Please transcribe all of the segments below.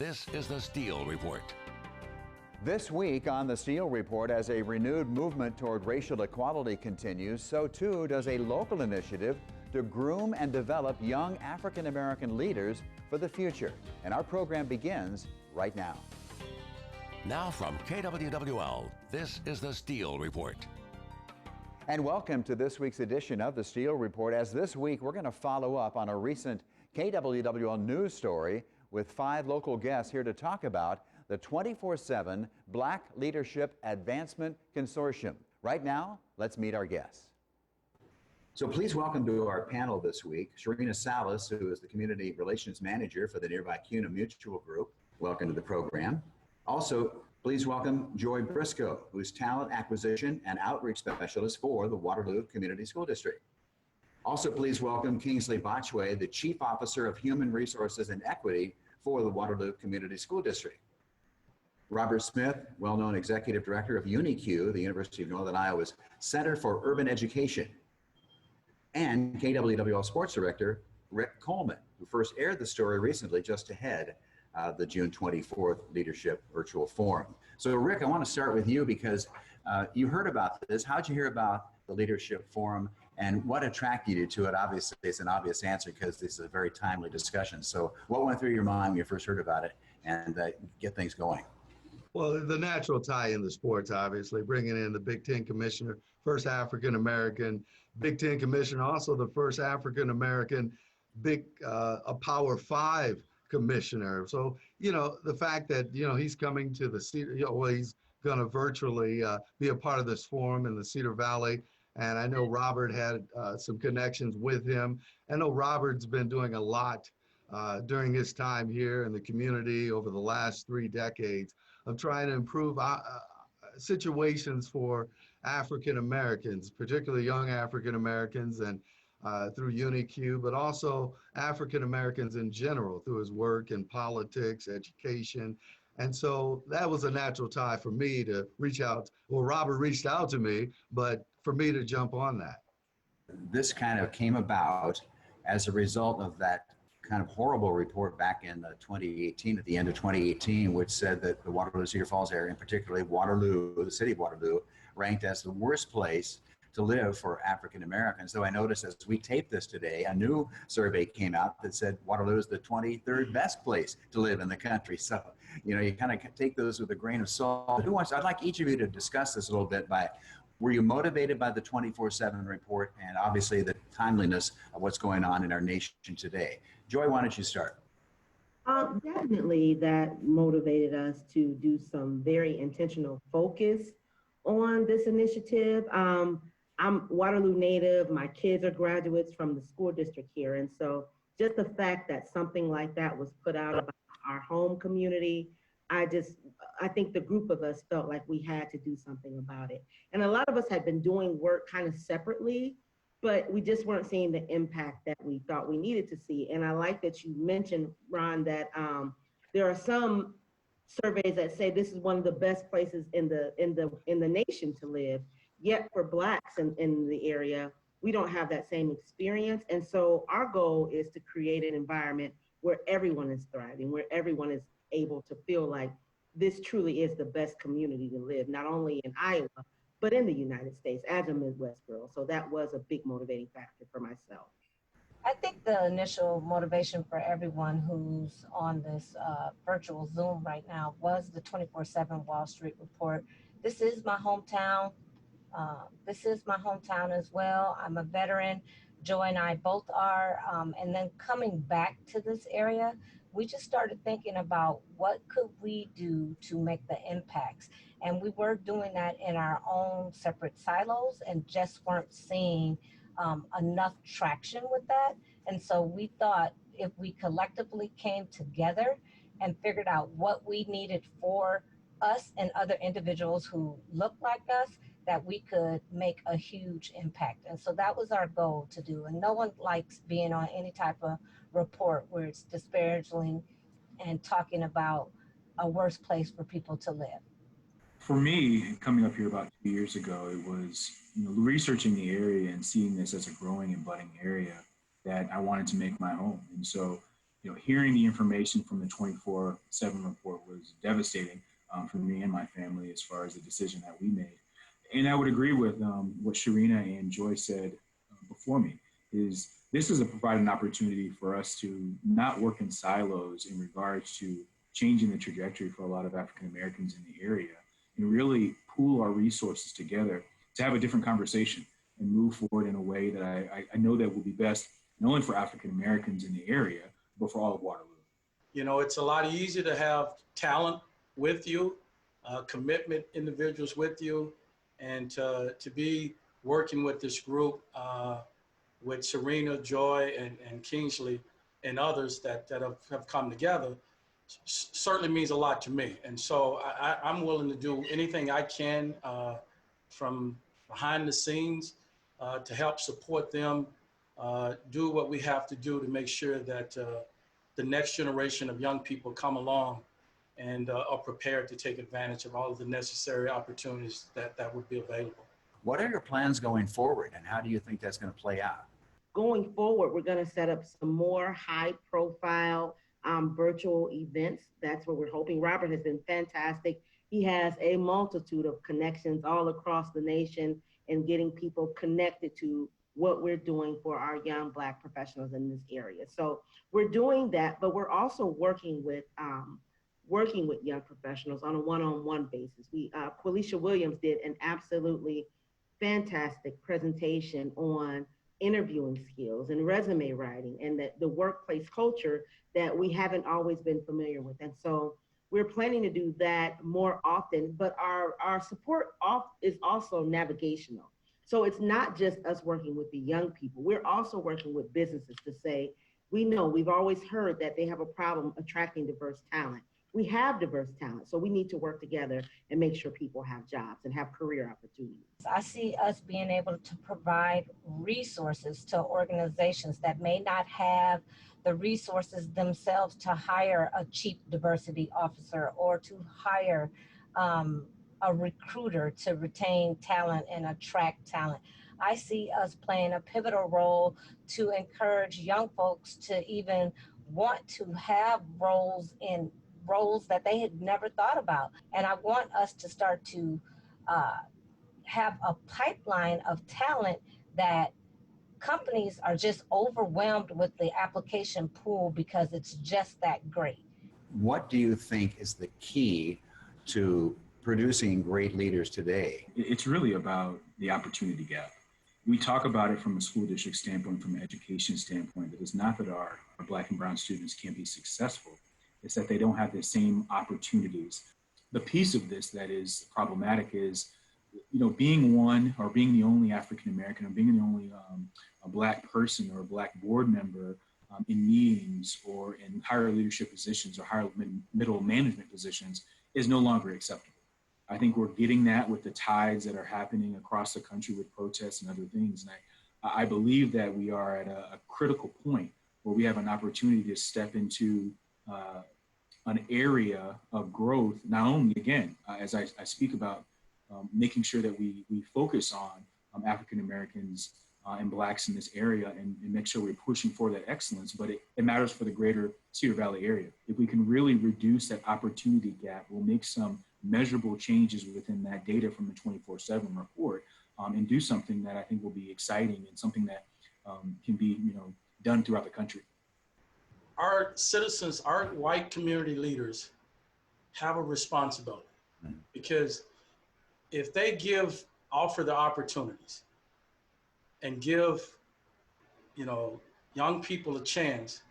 This is the Steele Report. This week on the Steele Report, as a renewed movement toward racial equality continues, so too does a local initiative to groom and develop young African American leaders for the future. And our program begins right now. Now from KWWL, this is the Steele Report. And welcome to this week's edition of the Steele Report. As this week we're going to follow up on a recent KWWL news story with 5 local guests here to talk about the 24/7 Black Leadership Advancement Consortium. Right now, let's meet our guests. So please welcome to our panel this week, Sharina Salas, who is the Community Relations Manager for the nearby CUNA Mutual Group. Welcome to the program. Also, please welcome Joy Briscoe, who is Talent Acquisition and Outreach Specialist for the Waterloo Community School District. Also, please welcome Kingsley Botchway, the Chief Officer of Human Resources and Equity for the Waterloo Community School District. Robert Smith, well-known Executive Director of UniQ, the University of Northern Iowa's Center for Urban Education. And KWWL Sports Director, Rick Coleman, who first aired the story recently just ahead of the June 24th Leadership Virtual Forum. So Rick, I want to start with you because you heard about this. How'd you hear about the Leadership Forum and what attracted you to it? Obviously, it's an obvious answer because this is a very timely discussion. So what went through your mind when you first heard about it and get things going? Well, the natural tie in the sports, obviously, bringing in the Big Ten Commissioner, first African-American Big Ten Commissioner, also the first African-American a Power 5 Commissioner. So, the fact that, he's coming to the Cedar, he's going to virtually be a part of this forum in the Cedar Valley. And I know Robert had some connections with him. I know Robert's been doing a lot during his time here in the community over the last 3 decades of trying to improve situations for African Americans, particularly young African Americans, and through UniQ, but also African Americans in general through his work in politics, education. And so that was a natural tie for me to reach out. Well, Robert reached out to me, but for me to jump on that. This kind of came about as a result of that kind of horrible report back in 2018, at the end of 2018, which said that the Waterloo Cedar Falls area, and particularly Waterloo, the city of Waterloo, ranked as the worst place to live for African Americans. So I noticed as we taped this today, a new survey came out that said Waterloo is the 23rd best place to live in the country. So, you kind of take those with a grain of salt. I'd like each of you to discuss this a little bit were you motivated by the 24/7 report and obviously the timeliness of what's going on in our nation today? Joy, why don't you start? Definitely that motivated us to do some very intentional focus on this initiative. I'm Waterloo native. My kids are graduates from the school district here. And so just the fact that something like that was put out about our home community, I think the group of us felt like we had to do something about it. And a lot of us had been doing work kind of separately, but we just weren't seeing the impact that we thought we needed to see. And I like that you mentioned, Ron, that there are some surveys that say this is one of the best places in the nation to live. Yet for Blacks in the area, we don't have that same experience. And so our goal is to create an environment where everyone is thriving, where everyone is able to feel like this truly is the best community to live, not only in Iowa, but in the United States as a Midwest girl. So that was a big motivating factor for myself. I think the initial motivation for everyone who's on this virtual Zoom right now was the 24/7 Wall Street Report. This is my hometown. This is my hometown as well. I'm a veteran. Joy and I both are. And then coming back to this area, we just started thinking about what could we do to make the impacts. And we were doing that in our own separate silos and just weren't seeing enough traction with that. And so we thought if we collectively came together and figured out what we needed for us and other individuals who look like us, that we could make a huge impact. And so that was our goal to do. And no one likes being on any type of report where it's disparaging and talking about a worse place for people to live. For me, coming up here about 2 years ago, it was researching the area and seeing this as a growing and budding area that I wanted to make my home. And so hearing the information from the 24/7 report was devastating for me and my family as far as the decision that we made. And I would agree with what Sharina and Joy said before me, is this is providing an opportunity for us to not work in silos in regards to changing the trajectory for a lot of African Americans in the area, and really pool our resources together to have a different conversation and move forward in a way that I know that will be best, not only for African Americans in the area, but for all of Waterloo. It's a lot easier to have talent with you, commitment individuals with you, and to be working with this group, with Serena, Joy, and Kingsley, and others that have come together, certainly means a lot to me. And so I'm willing to do anything I can from behind the scenes to help support them, do what we have to do to make sure that the next generation of young people come along and are prepared to take advantage of all of the necessary opportunities that would be available. What are your plans going forward, and how do you think that's going to play out? Going forward, we're going to set up some more high profile virtual events. That's what we're hoping. Robert has been fantastic. He has a multitude of connections all across the nation and getting people connected to what we're doing for our young Black professionals in this area. So we're doing that, but we're also working with young professionals on a one-on-one basis. Qualisha Williams did an absolutely fantastic presentation on interviewing skills and resume writing and the workplace culture that we haven't always been familiar with. And so we're planning to do that more often, but our support is also navigational. So it's not just us working with the young people. We're also working with businesses to say, we've always heard that they have a problem attracting diverse talent. We have diverse talent, so we need to work together and make sure people have jobs and have career opportunities. I see us being able to provide resources to organizations that may not have the resources themselves to hire a chief diversity officer or to hire a recruiter to retain talent and attract talent. I see us playing a pivotal role to encourage young folks to even want to have roles that they had never thought about. And I want us to start to have a pipeline of talent that companies are just overwhelmed with the application pool because it's just that great. What do you think is the key to producing great leaders today? It's really about the opportunity gap. We talk about it from a school district standpoint, from an education standpoint, that it's not that our Black and brown students can't be successful. It's that they don't have the same opportunities. The piece of this that is problematic is, being one or being the only African American or being the only a Black person or a Black board member in meetings or in higher leadership positions or higher middle management positions is no longer acceptable. I think we're getting that with the tides that are happening across the country with protests and other things. And I believe that we are at a critical point where we have an opportunity to step into an area of growth, not only, again, as I speak about making sure that we focus on African Americans and Blacks in this area and make sure we're pushing for that excellence, but it matters for the greater Cedar Valley area. If we can really reduce that opportunity gap, we'll make some measurable changes within that data from the 24/7 report and do something that I think will be exciting and something that can be done throughout the country. Our citizens, our white community leaders have a responsibility because if they offer the opportunities and give, young people a chance,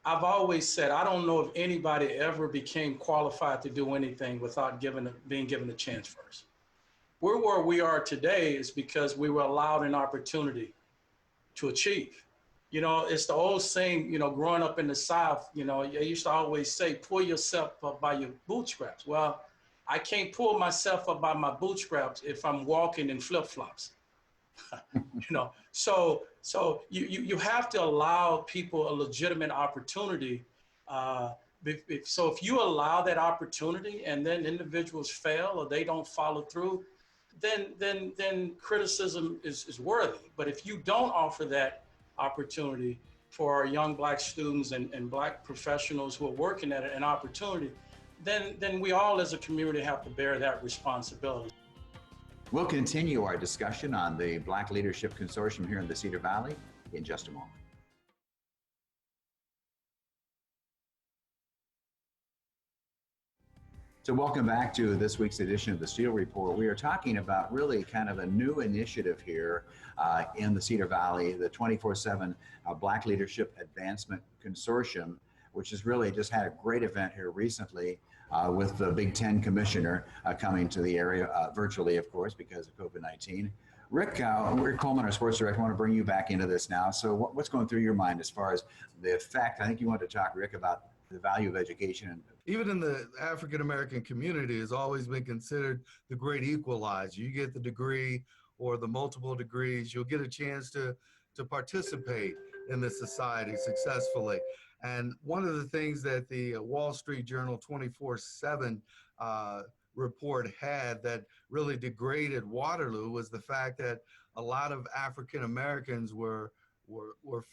I've always said, I don't know if anybody ever became qualified to do anything without being given a chance first. We're where we are today is because we were allowed an opportunity to achieve. It's the old saying, growing up in the South, they used to always say, pull yourself up by your bootstraps. Well, I can't pull myself up by my bootstraps if I'm walking in flip-flops. So you have to allow people a legitimate opportunity. So if you allow that opportunity and then individuals fail or they don't follow through, then criticism is worthy. But if you don't offer that opportunity, for our young Black students and Black professionals who are working at it an opportunity, then we all as a community have to bear that responsibility. We'll continue our discussion on the Black Leadership Consortium here in the Cedar Valley in just a moment. So welcome back to this week's edition of the Steel Report. We are talking about really kind of a new initiative here in the Cedar Valley, the 24/7 Black Leadership Advancement Consortium, which has really just had a great event here recently with the Big Ten Commissioner coming to the area virtually, of course, because of COVID-19. Rick Coleman, our sports director, I want to bring you back into this now. So what's going through your mind as far as the effect? I think you want to talk, Rick, about the value of education. Even in the African-American community, has always been considered the great equalizer. You get the degree or the multiple degrees, you'll get a chance to participate in the society successfully. And one of the things that the Wall Street Journal 24/7 report had that really degraded Waterloo was the fact that a lot of African Americans were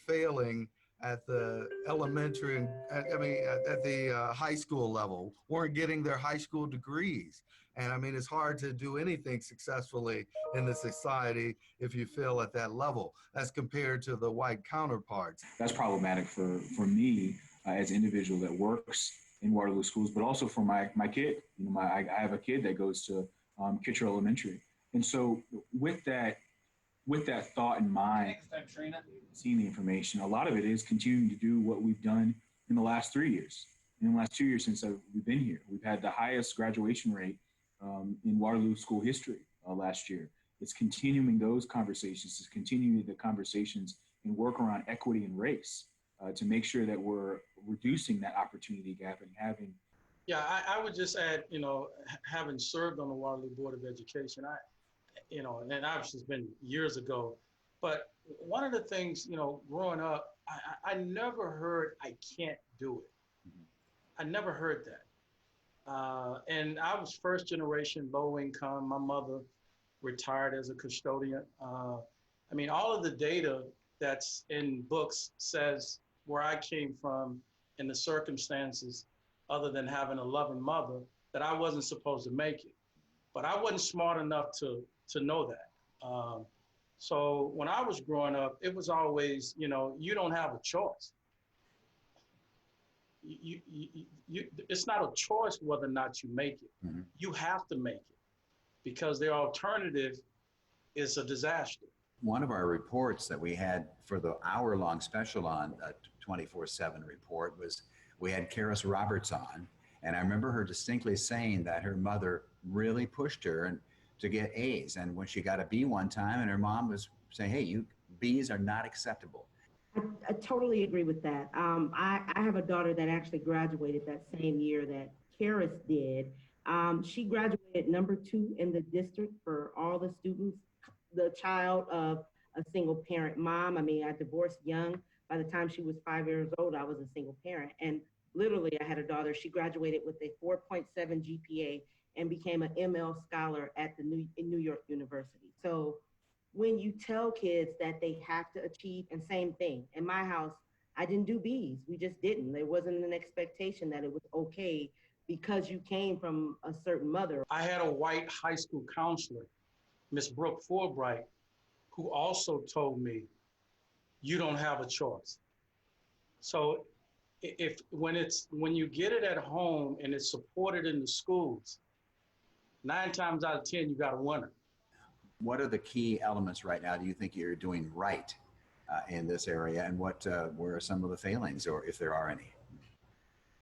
failing at the elementary and at the high school level, weren't getting their high school degrees. And I mean, it's hard to do anything successfully in the society if you fail at that level, as compared to the white counterparts. That's problematic for me as an individual that works in Waterloo schools, but also for my kid. You know, I have a kid that goes to Kitcher Elementary. And so with that thought in mind, seeing the information, a lot of it is continuing to do what we've done in the last 3 years. In the last 2 years since we've been here, we've had the highest graduation rate in Waterloo school history last year. It's continuing those conversations, it's continuing the conversations and work around equity and race to make sure that we're reducing that opportunity gap and having. Yeah, I would just add, you know, having served on the Waterloo Board of Education, you know, and obviously it's been years ago, but one of the things, you know, growing up, I never heard I can't do it. I never heard that. And I was first generation low income. My mother retired as a custodian. I mean, all of the data that's in books says where I came from and the circumstances, other than having a loving mother, that I wasn't supposed to make it. But I wasn't smart enough to know that. So when I was growing up, it was always, you know, you don't have a choice. It's not a choice whether or not you make it. Mm-hmm. You have to make it because the alternative is a disaster. One of our reports that we had for the hour-long special on 24/7 report was we had Karis Roberts on, and I remember her distinctly saying that her mother really pushed her to get A's, and when she got a B one time, and her mom was saying, "Hey, B's are not acceptable." I totally agree with that. I have a daughter that actually graduated that same year that Karis did. She graduated #2 in the district for all the students, the child of a single parent mom. I mean, I divorced young. By the time she was 5 years old, I was a single parent. And literally, I had a daughter. She graduated with a 4.7 GPA and became an ML scholar at the New York University. So when you tell kids that they have to achieve, and same thing, in my house, I didn't do B's. We just didn't. There wasn't an expectation that it was okay because you came from a certain mother. I had a white high school counselor, Miss Brooke Fulbright, who also told me, you don't have a choice. So when you get it at home and it's supported in the schools, 9 times out of 10, you got a winner. What are the key elements right now do you think you're doing right in this area, and where are some of the failings, or if there are any?